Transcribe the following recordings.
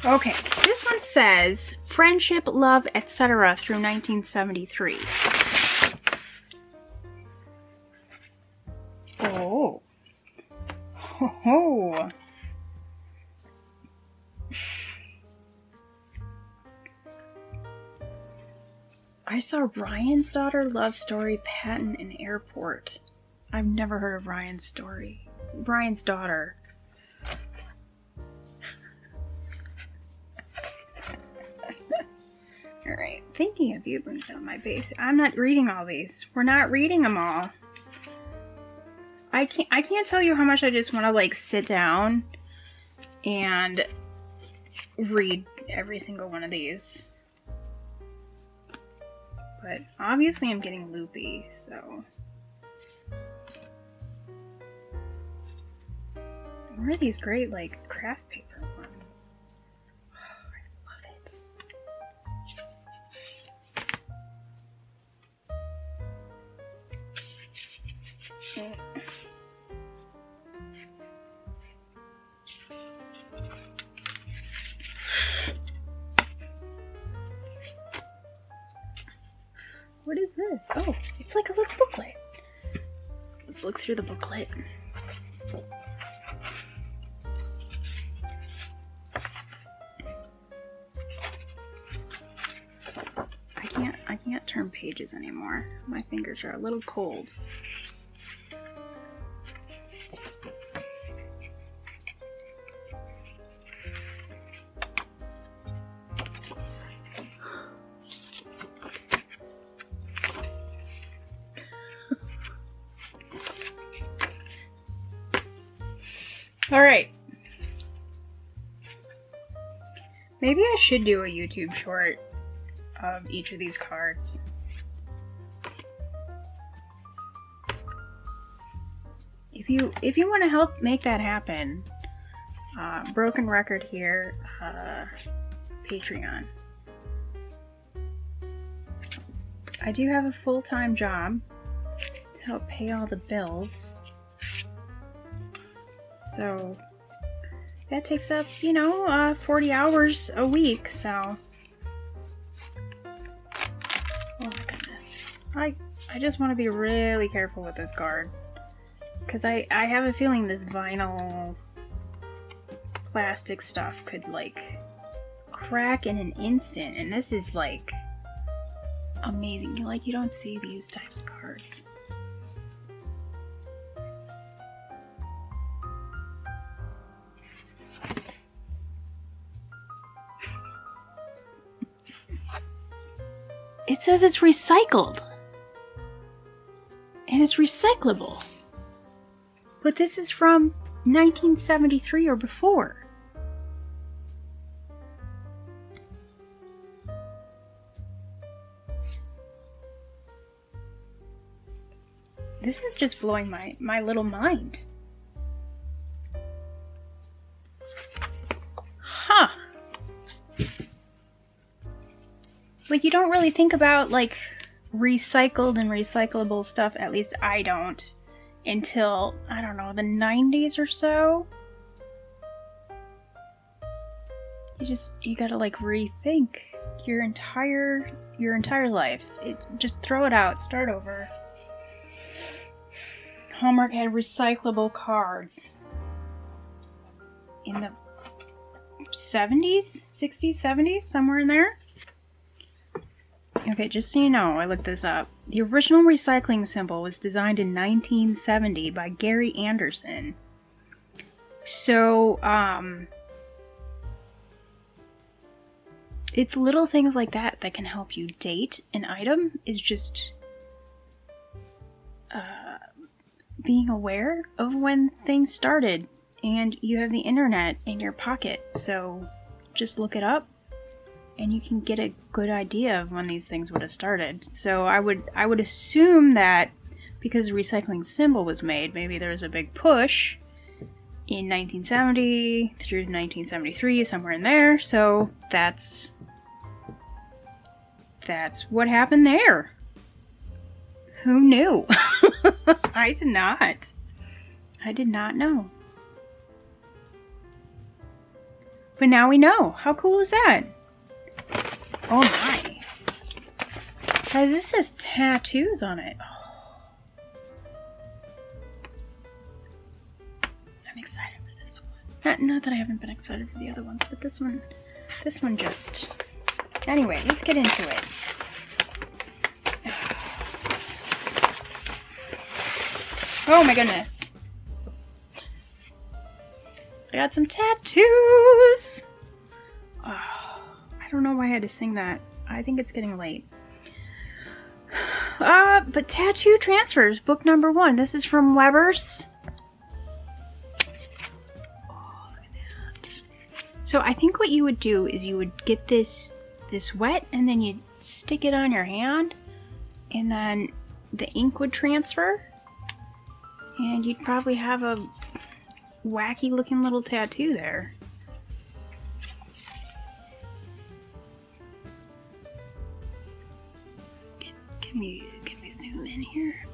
Okay, this one says friendship, love, etc. through 1973. Oh. Oh. I saw Ryan's Daughter, Love Story, Patton, and Airport. I've never heard of Ryan's story. Ryan's Daughter. Alright, thinking of you brings out my base. I'm not reading all these. We're not reading them all. I can't tell you how much I just want to like sit down and read every single one of these. But obviously I'm getting loopy, so. Where are these great like craft paper ones? Oh, I love it. What is this? Oh, it's like a little booklet. Let's look through the booklet. I can't turn pages anymore. My fingers are a little cold. All right. Maybe I should do a YouTube short of each of these cards. If you want to help make that happen, broken record here, Patreon. I do have a full-time job to help pay all the bills. So that takes up, 40 hours a week, so. Oh my goodness. I just want to be really careful with this card. Because I have a feeling this vinyl plastic stuff could, like, crack in an instant. And this is, like, amazing. You don't see these types of cards. It says it's recycled. And it's recyclable. But this is from 1973 or before. This is just blowing my little mind. Huh. Like, you don't really think about, like, recycled and recyclable stuff, at least I don't, until, I don't know, the 90s or so. You gotta, like, rethink your entire life. Just throw it out, start over. Hallmark had recyclable cards in the 70s, 60s, 70s, somewhere in there. Okay, just so you know, I looked this up. The original recycling symbol was designed in 1970 by Gary Anderson. So, it's little things like that can help you date an item, is just being aware of when things started. And you have the internet in your pocket, so just look it up. And you can get a good idea of when these things would have started. So I would assume that because the recycling symbol was made, maybe there was a big push in 1970 through 1973, somewhere in there. So that's what happened there. Who knew? I did not. I did not know. But now we know. How cool is that? Oh my. Guys, this has tattoos on it. Oh. I'm excited for this one. Not that I haven't been excited for the other ones, but this one just... Anyway, let's get into it. Oh my goodness. I got some tattoos. Oh, I don't know why I had to sing that. I think it's getting late. But Tattoo Transfers, book number 1. This is from Weber's. Oh, look at that. So I think what you would do is you would get this wet and then you'd stick it on your hand and then the ink would transfer and you'd probably have a wacky looking little tattoo there. Can we zoom in here?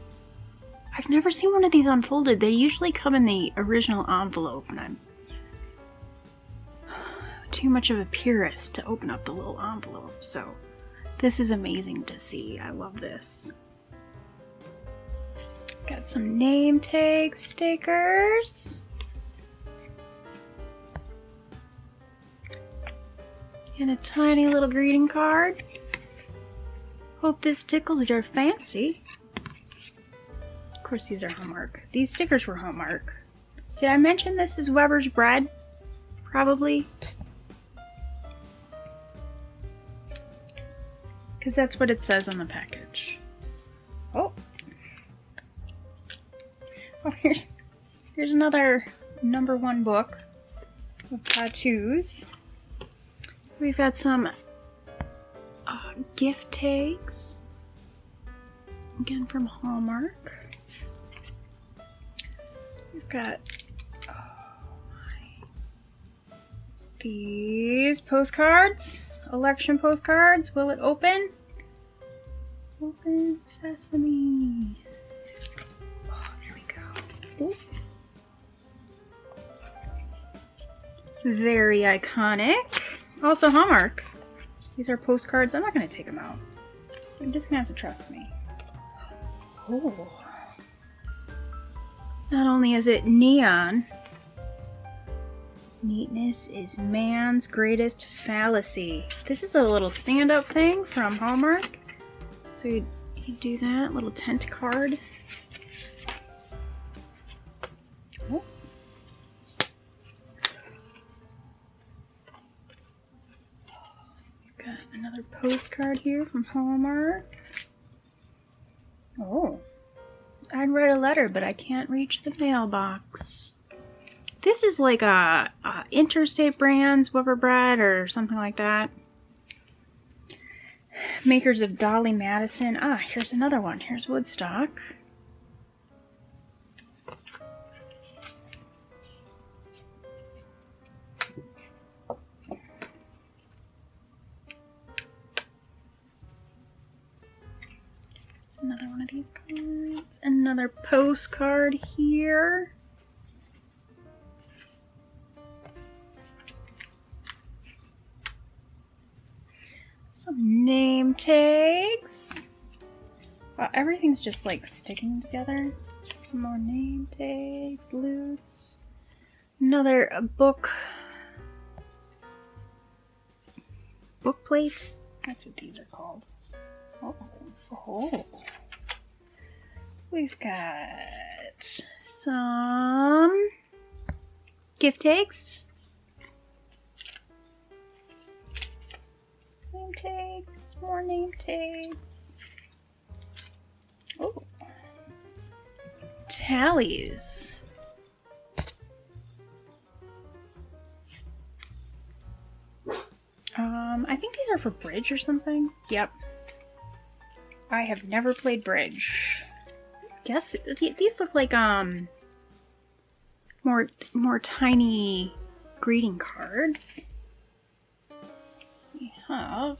I've never seen one of these unfolded. They usually come in the original envelope and I'm too much of a purist to open up the little envelope, so this is amazing to see. I love this. Got some name tag stickers. And a tiny little greeting card. Hope this tickles your fancy. Of course, these are Hallmark. These stickers were Hallmark. Did I mention this is Weber's bread? Probably. Because that's what it says on the package. Oh. Oh, here's another number 1 book of tattoos. We've got some gift tags. Again from Hallmark. We've got these postcards. Election postcards. Will it open? Open sesame. Oh, there we go. Ooh. Very iconic. Also Hallmark. These are postcards. I'm not going to take them out. You're just going to have to trust me. Oh. Not only is it neon, neatness is man's greatest fallacy. This is a little stand-up thing from Hallmark. So you do that, little tent card. Oh. Got another postcard here from Hallmark. Oh. I'd write a letter, but I can't reach the mailbox. This is like a Interstate Brands Weber bread or something like that. Makers of Dolly Madison. Ah, here's another one. Here's Woodstock. There's another one of these cards. Another postcard here. Some name tags. Wow, everything's just like sticking together. Some more name tags, loose. Another book plate. That's what these are called. Oh. We've got some gift tags. Name tags, more name tags. Oh. Tallies. I think these are for bridge or something. Yep. I have never played bridge. Guess these look like more tiny greeting cards. We have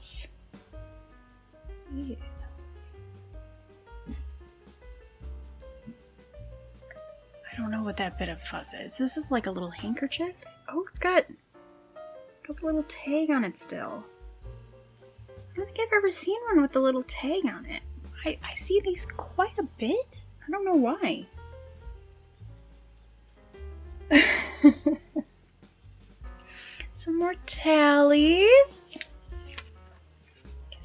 I don't know what that bit of fuzz is. This is like a little handkerchief. Oh, it's got Got the little tag on it still. I don't think I've ever seen one with the little tag on it. I see these quite a bit. I don't know why. Some more tallies.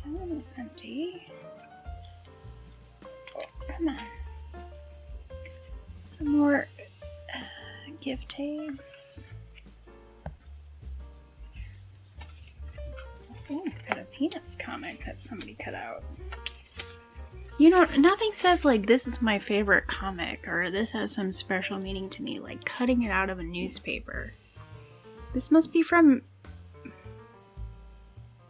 That one is empty. Oh, come on. Some more gift tags. Oh, I've got a Peanuts comic that somebody cut out. You know, nothing says like this is my favorite comic or this has some special meaning to me like cutting it out of a newspaper. This must be from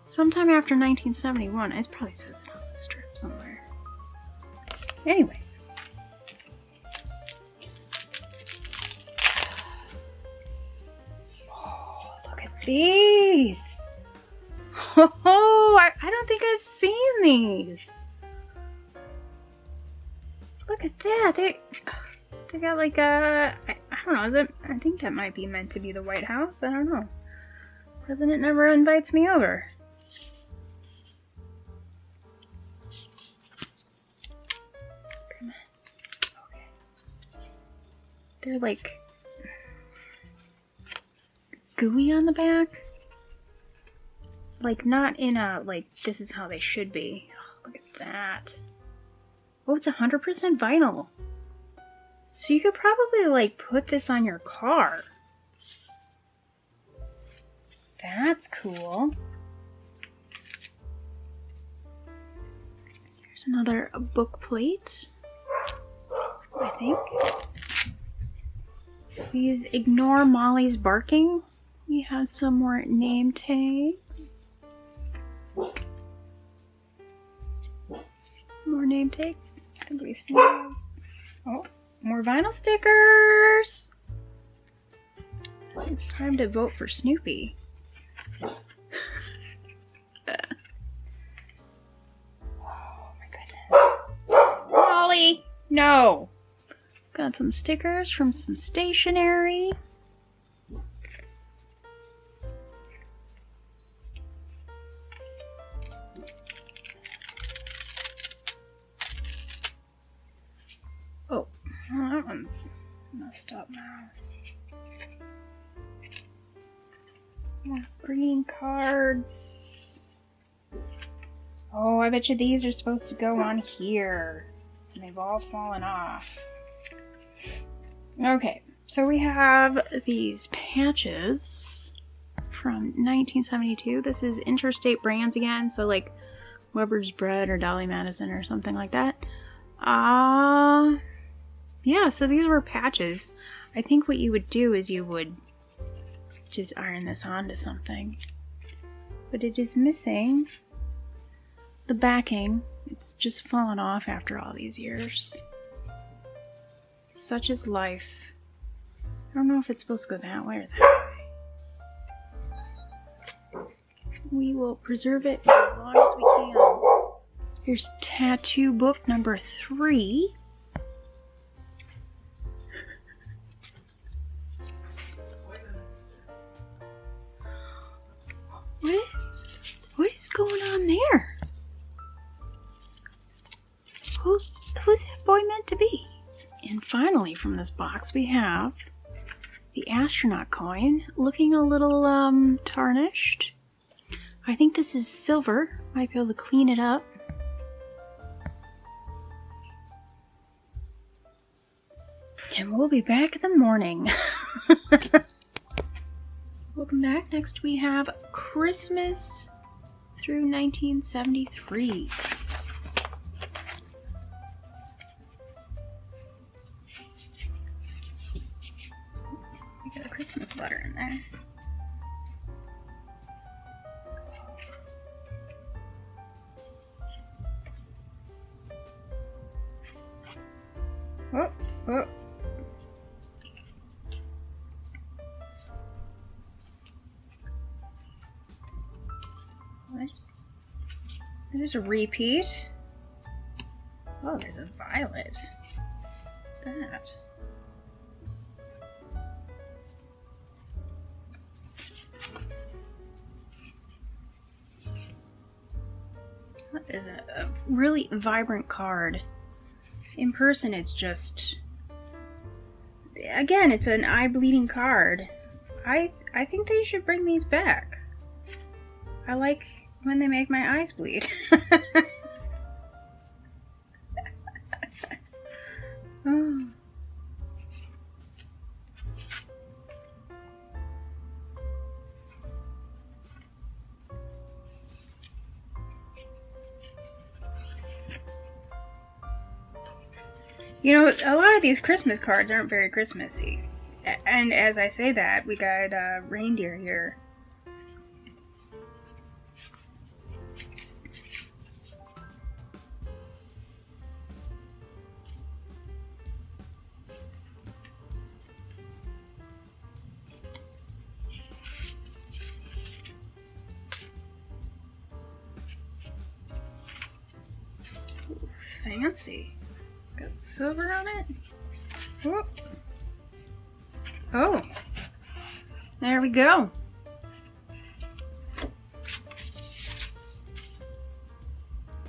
sometime after 1971. It probably says it on the strip somewhere. Anyway. Oh, look at these. Oh, I don't think I've seen these. Look at that. They got like a, I don't know, is it, I think that might be meant to be the White House. I don't know. President never invites me over. Come on. Okay. They're like gooey on the back. Like not in a, like this is how they should be. Oh, look at that. Oh, it's 100% vinyl. So you could probably like put this on your car. That's cool. Here's another book plate, I think. Please ignore Molly's barking. We have some more name tags. More name tags. I think we've seen those. Oh, more vinyl stickers. It's time to vote for Snoopy. Oh my goodness. Molly, no. Got some stickers from some stationery. Oh, that one's messed up now. More green cards. Oh, I bet you these are supposed to go on here. And they've all fallen off. Okay, so we have these patches from 1972. This is Interstate Brands again, so like Weber's Bread or Dolly Madison or something like that. Yeah, so these were patches. I think what you would do is you would just iron this onto something. But it is missing the backing. It's just fallen off after all these years. Such is life. I don't know if it's supposed to go that way or that way. We will preserve it for as long as we can. Here's tattoo book number 3. What is going on there? Who's that boy meant to be? And finally from this box we have the astronaut coin, looking a little tarnished. I think this is silver. Might be able to clean it up. And we'll be back in the morning. Welcome back. Next we have Christmas through 1973. We got a Christmas letter in there. Oh, oh. There's a repeat. Oh, there's a violet. That. That is a really vibrant card. In person, it's just... Again, it's an eye-bleeding card. I think they should bring these back. I like when they make my eyes bleed. Oh. You know, a lot of these Christmas cards aren't very Christmassy. And as I say that, we got reindeer here. Ooh, fancy. Got silver on it. Whoop. Oh, there we go.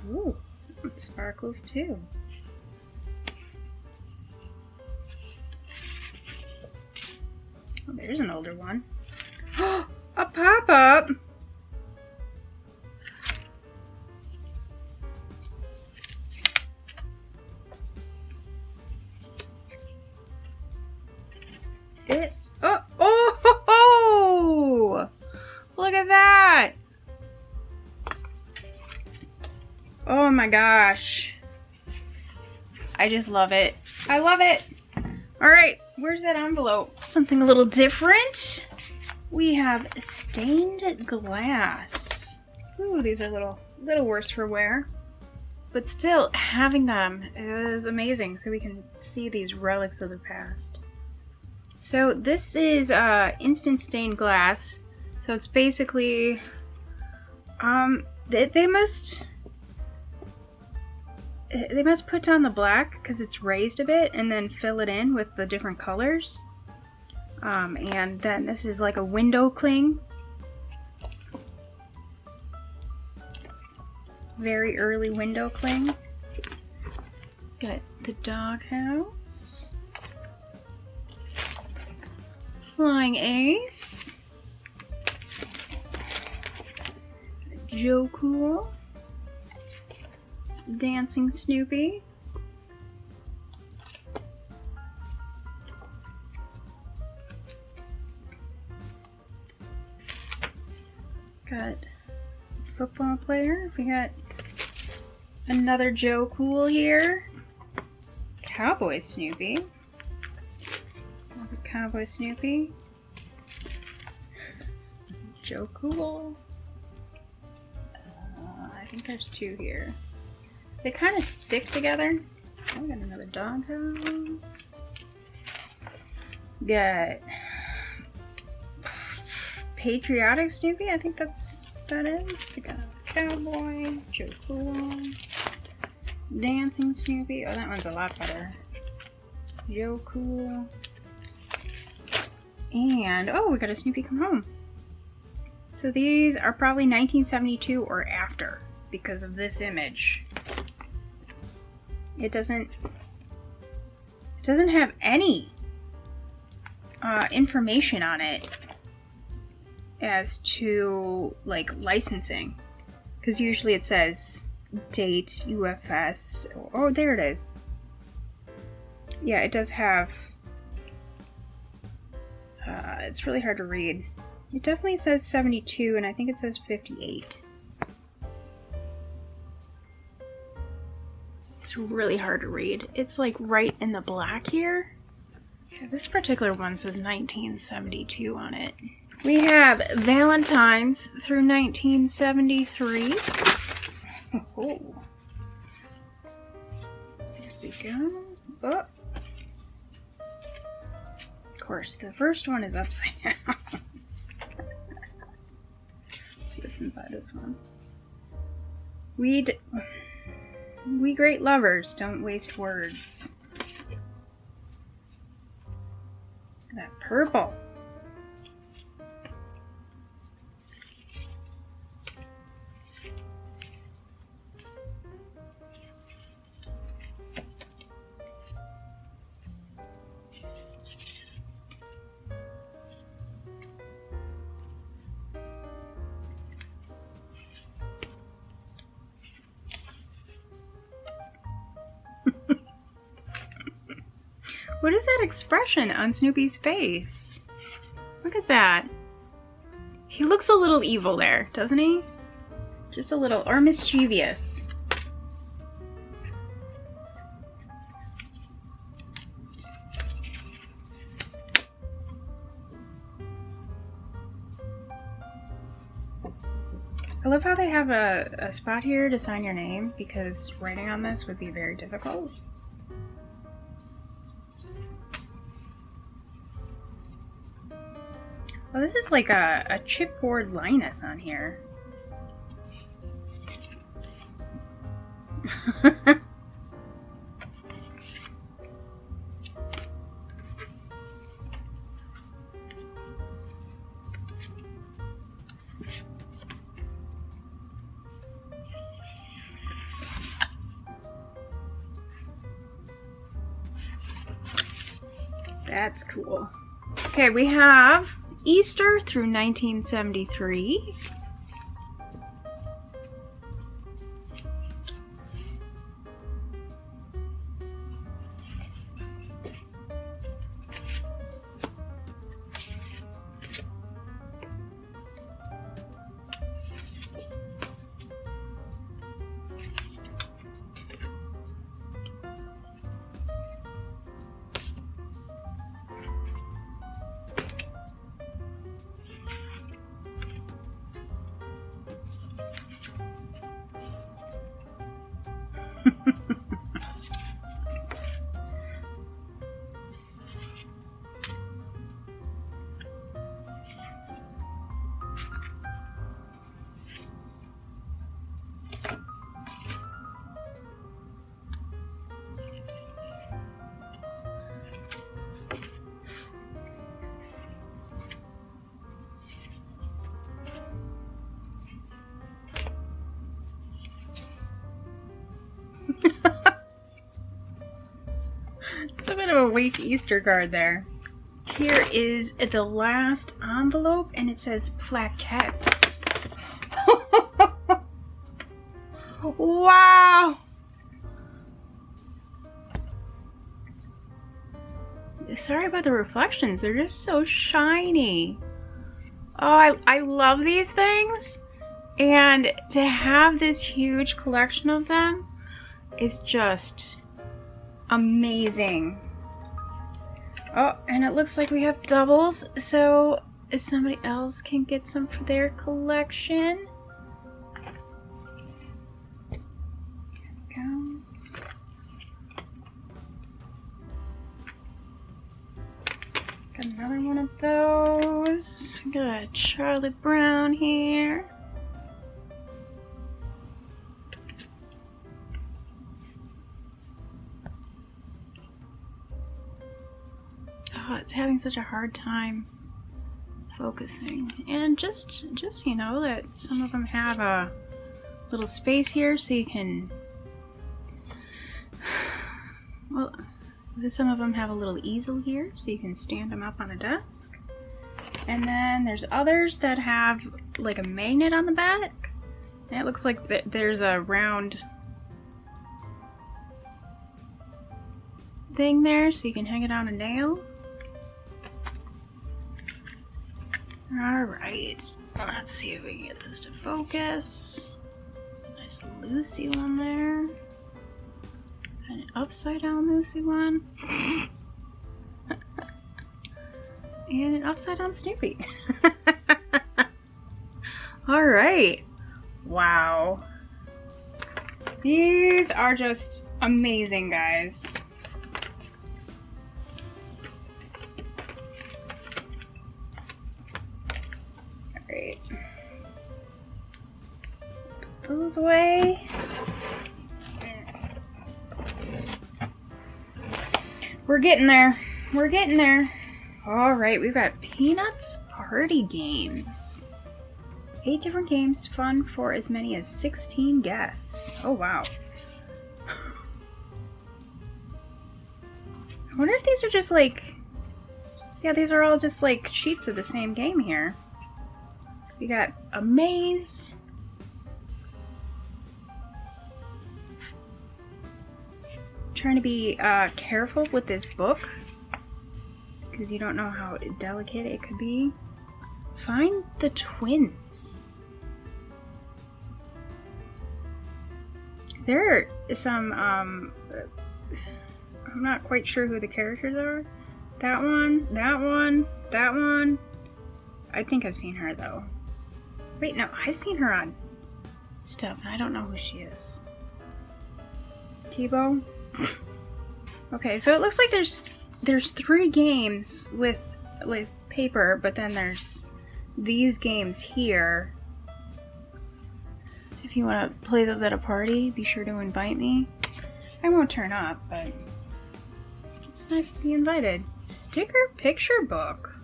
Ooh, it sparkles too. Oh, there's an older one. A pop-up. Oh, look at that. Oh my gosh. I just love it. I love it. All right, where's that envelope? Something a little different. We have stained glass. Ooh, these are a little worse for wear. But still, having them is amazing, so we can see these relics of the past. So this is instant stained glass. So it's basically, they must put down the black because it's raised a bit, and then fill it in with the different colors. And then this is like a window cling. Very early window cling. Got the doghouse. Flying Ace. Joe Cool. Dancing Snoopy. Got football player. We got another Joe Cool here. Cowboy Snoopy. Cowboy Snoopy. Joe Cool. I think there's two here. They kind of stick together. Oh, we got another doghouse. Got Patriotic Snoopy. I think that is. We got Cowboy, Joe Cool, Dancing Snoopy. Oh, that one's a lot better. Joe Cool. And, oh, we got a Snoopy Come Home. So these are probably 1972 or after because of this image. It doesn't have any information on it as to like licensing, because usually it says date, UFS. Oh, there it is. Yeah, it does have. It's really hard to read. It definitely says 72, and I think it says 58. It's really hard to read. It's like right in the black here. Yeah, this particular one says 1972 on it. We have Valentine's through 1973. Oh. There we go. Oh. Of course, the first one is upside down. Let's see what's inside this one. We great lovers don't waste words. That purple. What is that expression on Snoopy's face? Look at that. He looks a little evil there, doesn't he? Just a little, or mischievous. I love how they have a spot here to sign your name, because writing on this would be very difficult. Well, this is like a chipboard Linus on here. That's cool. Okay, we have Easter through 1973. It's a bit of a weak Easter card there. Here is the last envelope, and it says plaquettes. Wow! Sorry about the reflections. They're just so shiny. Oh, I love these things. And to have this huge collection of them is just amazing. Oh, and it looks like we have doubles, so if somebody else can get some for their collection. There we go. Got another one of those. We got a Charlie Brown here. Oh, it's having such a hard time focusing. And just you know that some of them have a little space here so you can, well, some of them have a little easel here so you can stand them up on a desk. And then there's others that have like a magnet on the back. And it looks like there's a round thing there so you can hang it on a nail. Alright, let's see if we can get this to focus. Nice Lucy one there. And an upside down Lucy one. And an upside down Snoopy. Alright. Wow. These are just amazing, guys. Alright. Let's put those away. We're getting there. We're getting there. Alright, we've got Peanuts Party Games. 8 different games, fun for as many as 16 guests. Oh, wow. I wonder if these are just like... Yeah, these are all just like sheets of the same game here. We got a maze. Trying to be careful with this book because you don't know how delicate it could be. Find the twins. There are some, I'm not quite sure who the characters are. That one, that one, that one. I think I've seen her though. Wait, no, I've seen her on stuff, and I don't know who she is. Tebow? Okay, so it looks like there's 3 games with paper, but then there's these games here. If you want to play those at a party, be sure to invite me. I won't turn up, but it's nice to be invited. Sticker picture book.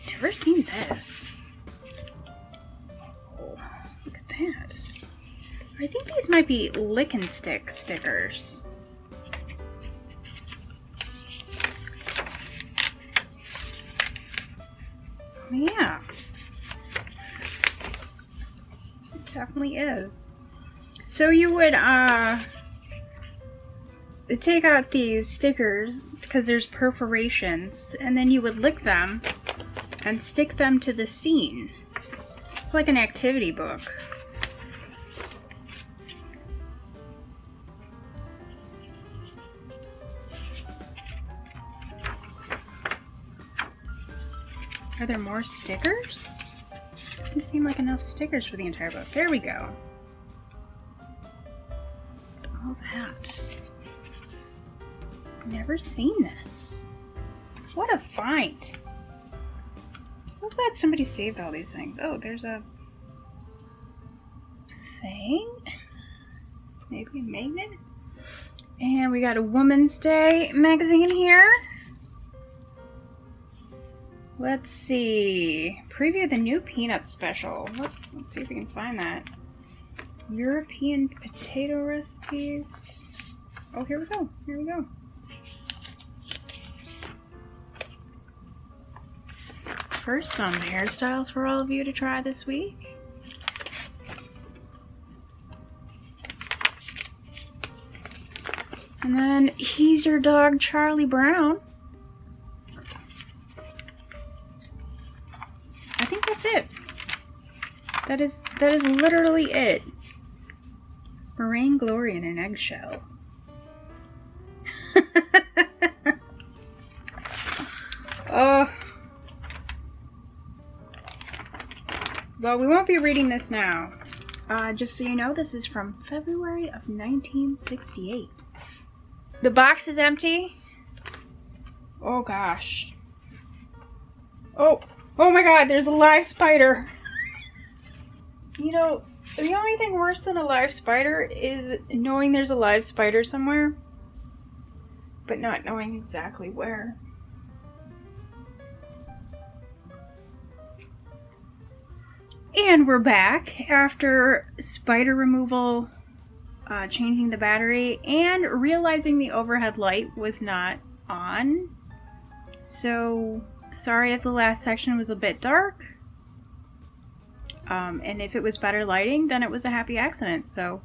Never seen this. Oh, look at that. I think these might be lick and stick stickers. Yeah. It definitely is. So you would take out these stickers because there's perforations, and then you would lick them and stick them to the scene. It's like an activity book. Are there more stickers? Doesn't seem like enough stickers for the entire book. There we go. All that. Never seen this. What a find. I'm so glad somebody saved all these things. Oh, there's a thing. Maybe a magnet. And we got a Woman's Day magazine here. Let's see. Preview the new peanut special. Let's see if we can find that. European potato recipes. Oh, here we go. Here we go. First, some hairstyles for all of you to try this week. And then, he's your dog, Charlie Brown. I think that's it. That is literally it. Meringue Glory in an eggshell. Oh. Well, we won't be reading this now. Just so you know, this is from February of 1968. The box is empty. Oh gosh. Oh my god, there's a live spider. You know, the only thing worse than a live spider is knowing there's a live spider somewhere, but not knowing exactly where. And we're back after spider removal, changing the battery, and realizing the overhead light was not on. So, sorry if the last section was a bit dark. And if it was better lighting, then it was a happy accident. So,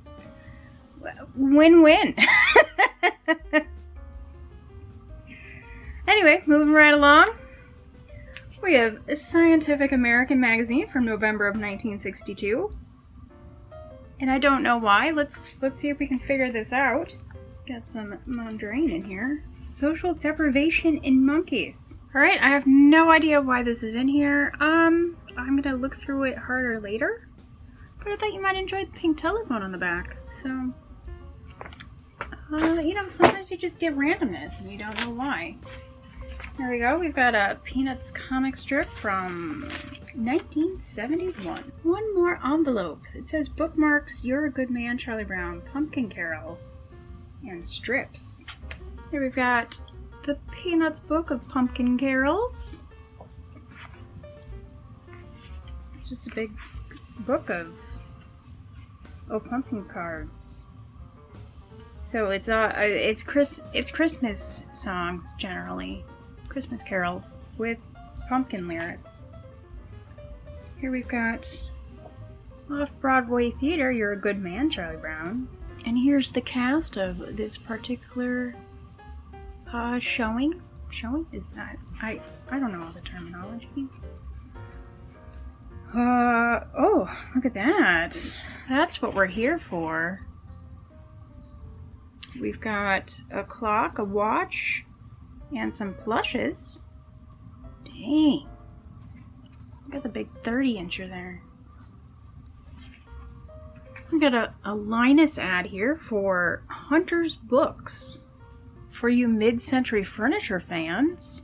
win-win. Anyway, moving right along. We have a Scientific American magazine from November of 1962. And I don't know why. Let's see if we can figure this out. Got some mandarin in here. Social deprivation in monkeys. Alright, I have no idea why this is in here. I'm gonna look through it harder later. But I thought you might enjoy the pink telephone on the back. So, you know, sometimes you just get randomness and you don't know why. There we go. We've got a Peanuts comic strip from 1971. One more envelope. It says bookmarks, You're a Good Man, Charlie Brown, pumpkin carols, and strips. Here we've got the Peanuts book of pumpkin carols. It's just a big book of pumpkin cards. So it's Christmas songs generally. Christmas carols with pumpkin lyrics. Here we've got Off-Broadway Theater, You're a Good Man, Charlie Brown. And here's the cast of this particular showing. Showing? Is that I don't know all the terminology. Oh, look at that. That's what we're here for. We've got a clock, a watch, and some plushes. Dang. Look at the big 30-incher there. We got a Linus ad here for Hunter's Books. For you mid-century furniture fans.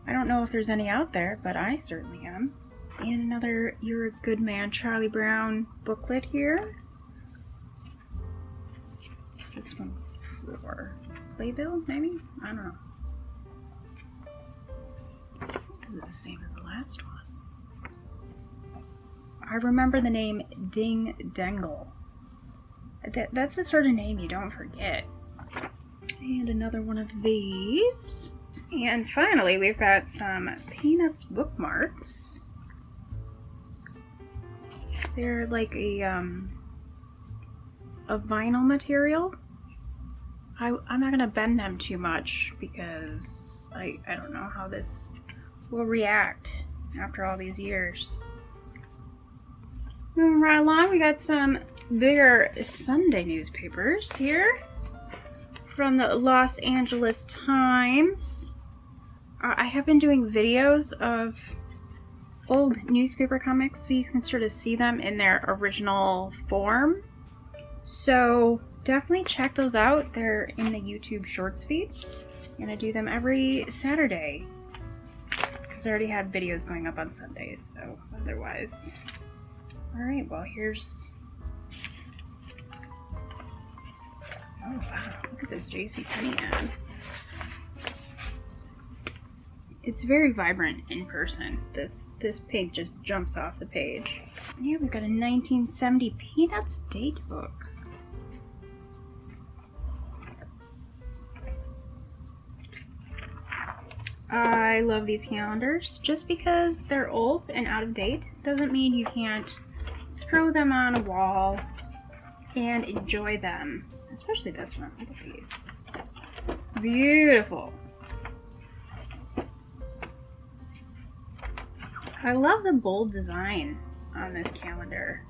I don't know if there's any out there, but I certainly am. And another You're a Good Man, Charlie Brown booklet here. This one for Playbill, maybe? I don't know. It was the same as the last one. I remember the name Ding Dangle. That's the sort of name you don't forget. And another one of these. And finally, we've got some Peanuts bookmarks. They're like a vinyl material. I'm not gonna bend them too much because I don't know how this will react after all these years. Moving right along, we got some bigger Sunday newspapers here from the Los Angeles Times. I have been doing videos of old newspaper comics so you can sort of see them in their original form. So definitely check those out. They're in the YouTube Shorts feed. And I do them every Saturday. Because I already had videos going up on Sundays, so otherwise. Alright, well here's... Oh wow, look at this JCPenney ad. It's very vibrant in person. This pink just jumps off the page. Yeah, we've got a 1970 Peanuts date book. I love these calendars. Just because they're old and out of date doesn't mean you can't throw them on a wall and enjoy them. Especially this one. Look at these. Beautiful. I love the bold design on this calendar.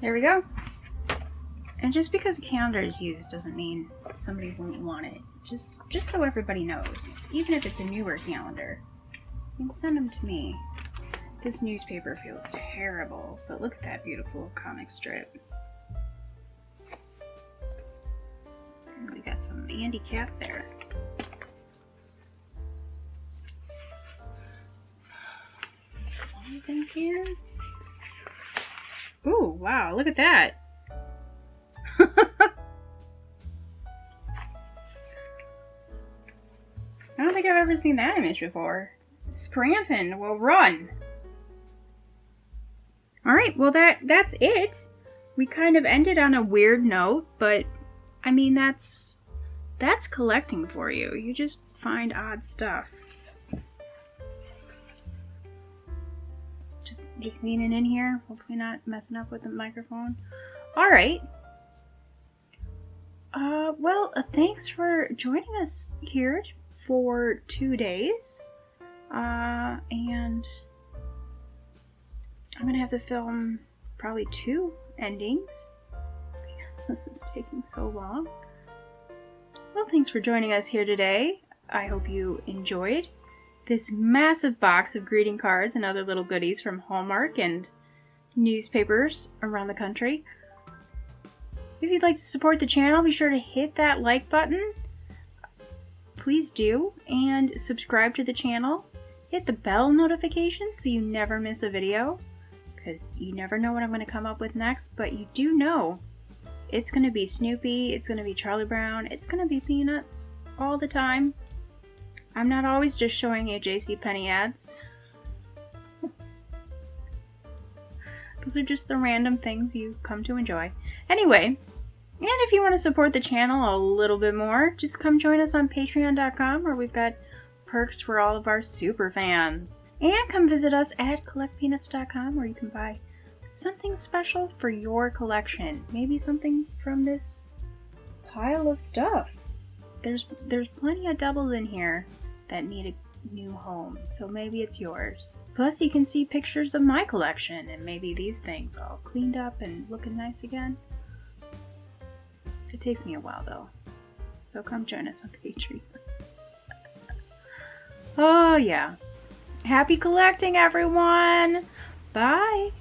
There we go. And just because a calendar is used doesn't mean somebody won't want it. Just so everybody knows. Even if it's a newer calendar, you can send them to me. This newspaper feels terrible, but look at that beautiful comic strip. And we got some Andy Cat there. Any things here? Ooh, wow, look at that. I don't think I've ever seen that image before. Scranton will run. Alright, well that's it. We kind of ended on a weird note, but I mean that's collecting for you. You just find odd stuff. Just leaning in here, hopefully not messing up with the microphone. Alright. Well, thanks for joining us here for 2 days. And I'm gonna have to film probably 2 endings because this is taking so long. Well, thanks for joining us here today. I hope you enjoyed this massive box of greeting cards and other little goodies from Hallmark and newspapers around the country. If you'd like to support the channel, be sure to hit that like button. Please do. And subscribe to the channel. Hit the bell notification so you never miss a video. Because you never know what I'm going to come up with next, but you do know It's going to be Snoopy, it's going to be Charlie Brown, it's going to be Peanuts all the time. I'm not always just showing you JCPenney ads. Those are just the random things you come to enjoy. Anyway, and if you want to support the channel a little bit more, just come join us on patreon.com, where we've got perks for all of our super fans. And come visit us at CollectPeanuts.com, where you can buy something special for your collection. Maybe something from this pile of stuff. There's plenty of doubles in here that need a new home, so maybe it's yours. Plus you can see pictures of my collection, and maybe these things all cleaned up and looking nice again. It takes me a while though, so come join us on Patreon. Oh yeah. Happy collecting, everyone! Bye!